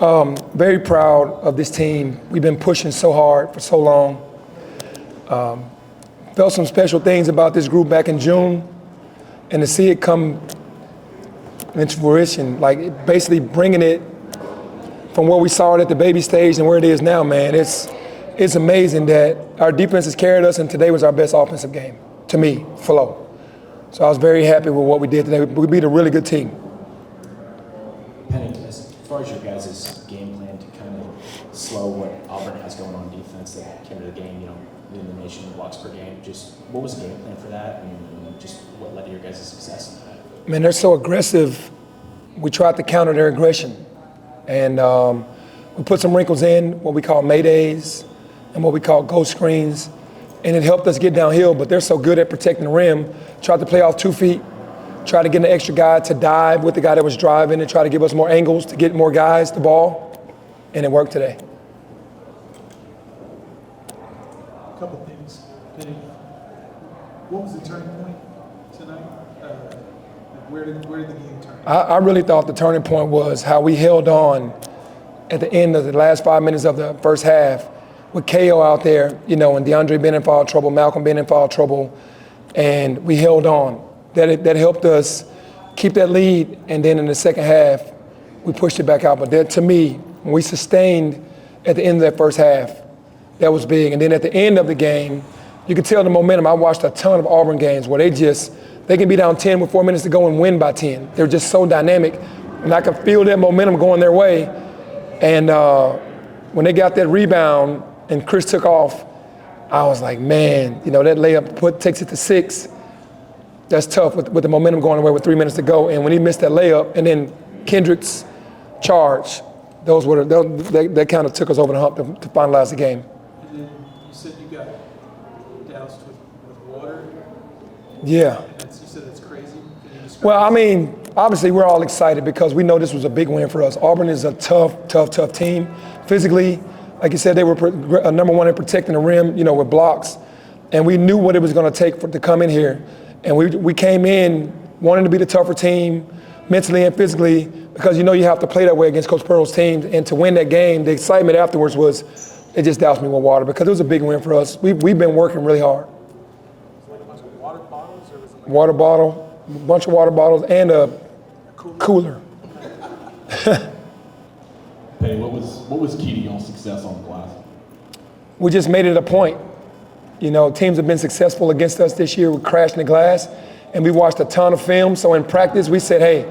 Very proud of this team. We've been pushing so hard for so long. Felt some special things about this group back in June, and to see it come into fruition, like basically bringing it from where we saw it at the baby stage and where it is now, man. It's amazing that our defense has carried us, and today was our best offensive game, to me, flow. So I was very happy with what we did today. We beat a really good team. Penny, as far as your guys' game plan to kind of slow what Auburn has going on defense that came to the game, leading the nation in blocks per game, just what was the game plan for that, and just what led to your guys' success in that? Man, they're so aggressive. We tried to counter their aggression. And we put some wrinkles in, what we call maydays and what we call ghost screens. And it helped us get downhill, but they're so good at protecting the rim. Tried to play off 2 feet, tried to get an extra guy to dive with the guy that was driving and try to give us more angles to get more guys the ball. And it worked today. A couple things. Penny, what was the turning point tonight? Where did the game turn? I really thought the turning point was how we held on at the end of the last 5 minutes of the first half with KO out there, and DeAndre being in foul trouble, Malcolm being in foul trouble, and we held on. That helped us keep that lead, and then in the second half, we pushed it back out. But that, to me, when we sustained at the end of that first half, that was big. And then at the end of the game, you could tell the momentum. I watched a ton of Auburn games where they can be down 10 with 4 minutes to go and win by 10. They're just so dynamic. And I could feel that momentum going their way. And when they got that rebound and Chris took off, I was like, man, that layup takes it to 6. That's tough with the momentum going away with 3 minutes to go. And when he missed that layup and then Kendrick's charge, that kind of took us over the hump to finalize the game. And then you said you got doused with water. Yeah. You said that's crazy. Can you describe Well, I mean, obviously we're all excited because we know this was a big win for us. Auburn is a tough team. Physically, like you said, they were number one in protecting the rim, with blocks. And we knew what it was going to take to come in here. And we came in wanting to be the tougher team, mentally and physically, because you have to play that way against Coach Pearl's team. And to win that game, the excitement afterwards it just doused me with water because it was a big win for us. We've been working really hard. like a bunch of water bottles, or was it like Water bottle, a bunch of water bottles, and a cooler. Penny, what was key to your success on the glass? We just made it a point. Teams have been successful against us this year with crashing the glass, and we watched a ton of film. So in practice, we said, hey,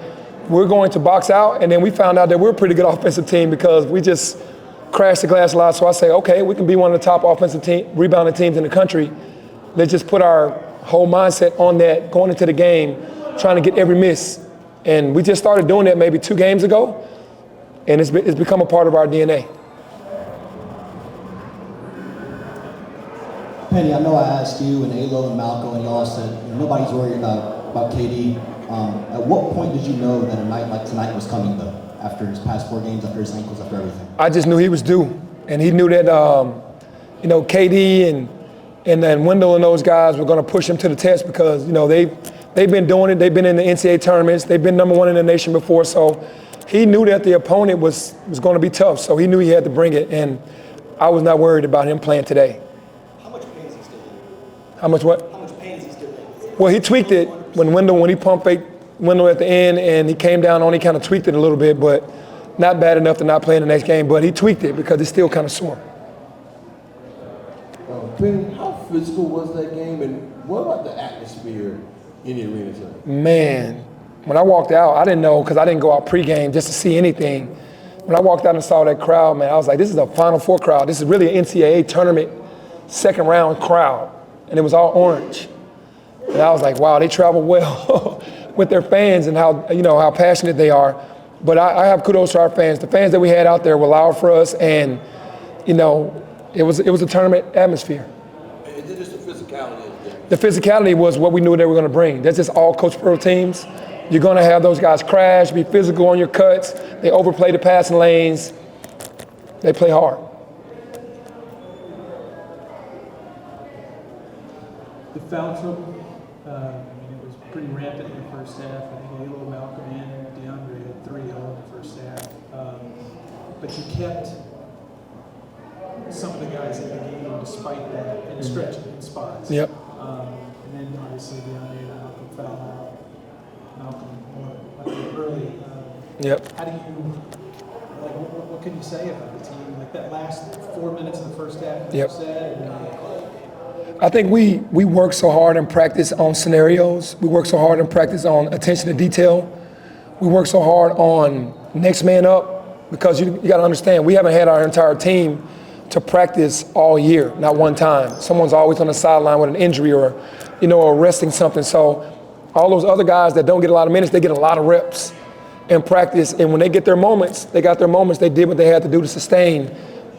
we're going to box out, and then we found out that we're a pretty good offensive team because we just crashed the glass a lot. So I say, okay, we can be one of the top offensive rebounding teams in the country. Let's just put our whole mindset on that going into the game, trying to get every miss. And we just started doing that maybe 2 games ago, and it's become a part of our DNA. Penny, I know I asked you and Alo and Malcolm, and y'all said nobody's worried about KD. At what point did you know that a night like tonight was coming, though, after his past 4 games, after his ankles, after everything? I just knew he was due, and he knew that KD and then Wendell and those guys were going to push him to the test because they've been doing it. They've been in the NCAA tournaments. They've been number 1 in the nation before, so he knew that the opponent was going to be tough. So he knew he had to bring it, and I was not worried about him playing today. How much pain is he still in? How much what? How much pain is he still in? Well, he tweaked it when he pump faked Wendell at the end, and he came down on. He kind of tweaked it a little bit, but not bad enough to not play in the next game. But he tweaked it because it's still kind of sore. Penny, how physical was that game, and what about the atmosphere in the arena tonight? Man, when I walked out, I didn't know because I didn't go out pregame just to see anything. When I walked out and saw that crowd, man, I was like, this is a Final Four crowd. This is really an NCAA tournament second round crowd, and it was all orange. And I was like, wow, they travel well with their fans and how passionate they are. But I have kudos to our fans. The fans that we had out there were loud for us, and it was a tournament atmosphere. Is it just the physicality of the game? The physicality was what we knew they were going to bring. That's just all Coach Pearl teams. You're going to have those guys crash, be physical on your cuts. They overplay the passing lanes. They play hard. the foul trouble? It was pretty rampant in the first half. I think Alo, Malcolm, and DeAndre had 3 all in the first half. but you kept some of the guys in the game despite that in stretch in spots. Yep. And then obviously DeAndre and Malcolm fell out. Malcolm early. Yep. How do you, like, what can you say about the team? Like that last 4 minutes of the first half, Yep. you said, I think we work so hard in practice on scenarios. We work so hard in practice on attention to detail. We work so hard on next man up, because you got to understand, we haven't had our entire team to practice all year, not one time. Someone's always on the sideline with an injury or, or resting something. So all those other guys that don't get a lot of minutes, they get a lot of reps in practice. And when they get their moments, they got their moments. They did what they had to do to sustain.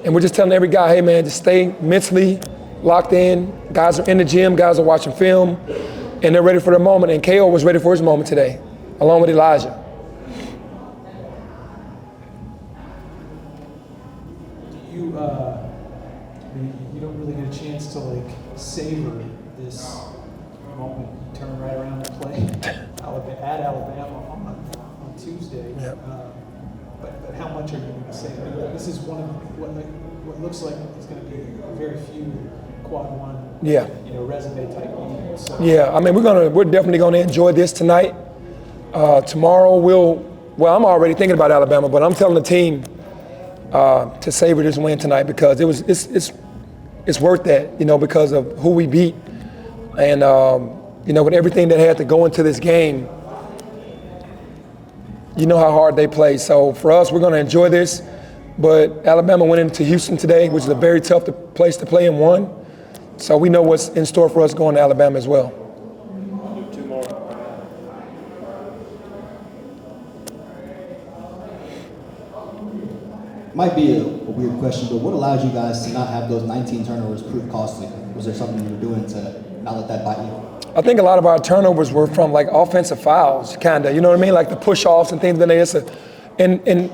And we're just telling every guy, hey man, just stay mentally locked in. Guys are in the gym, guys are watching film, and they're ready for their moment. And KO was ready for his moment today, along with Elijah. you don't really get a chance to like savor this moment. You turn right around and play at Alabama on Tuesday. Yep. But how much are you going to savor? This is one of what looks like it's going to be very few quad one. Yeah. Resume type games. So. Yeah, I mean, we're definitely gonna enjoy this tonight. Tomorrow I'm already thinking about Alabama, but I'm telling the team to savor this win tonight, because it's worth that, because of who we beat, and with everything that had to go into this game, how hard they play. So for us, we're gonna enjoy this. But Alabama went into Houston today, which is a very tough place to play, and won. So we know what's in store for us going to Alabama as well. Two more. Might be a weird question, but what allowed you guys to not have those 19 turnovers prove costly? Was there something you were doing to not let that bite you? I think a lot of our turnovers were from like offensive fouls, kind of, you know what I mean? Like the push-offs and things of that nature. And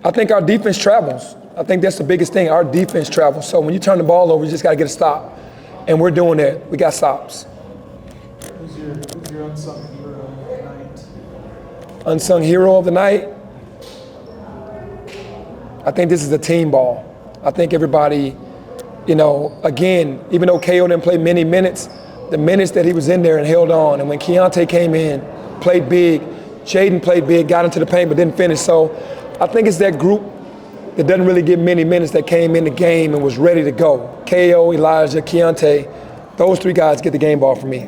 I think our defense travels. I think that's the biggest thing. Our defense travels. So when you turn the ball over, you just got to get a stop. And we're doing that. We got stops. Who's your unsung hero of the night? Unsung hero of the night? I think this is a team ball. I think everybody, again, even though KO didn't play many minutes, the minutes that he was in there and held on, and when Keontae came in, played big, Jaden played big, got into the paint but didn't finish. So I think it's that group that doesn't really get many minutes that came in the game and was ready to go. KO, Elijah, Keontae, those three guys get the game ball for me.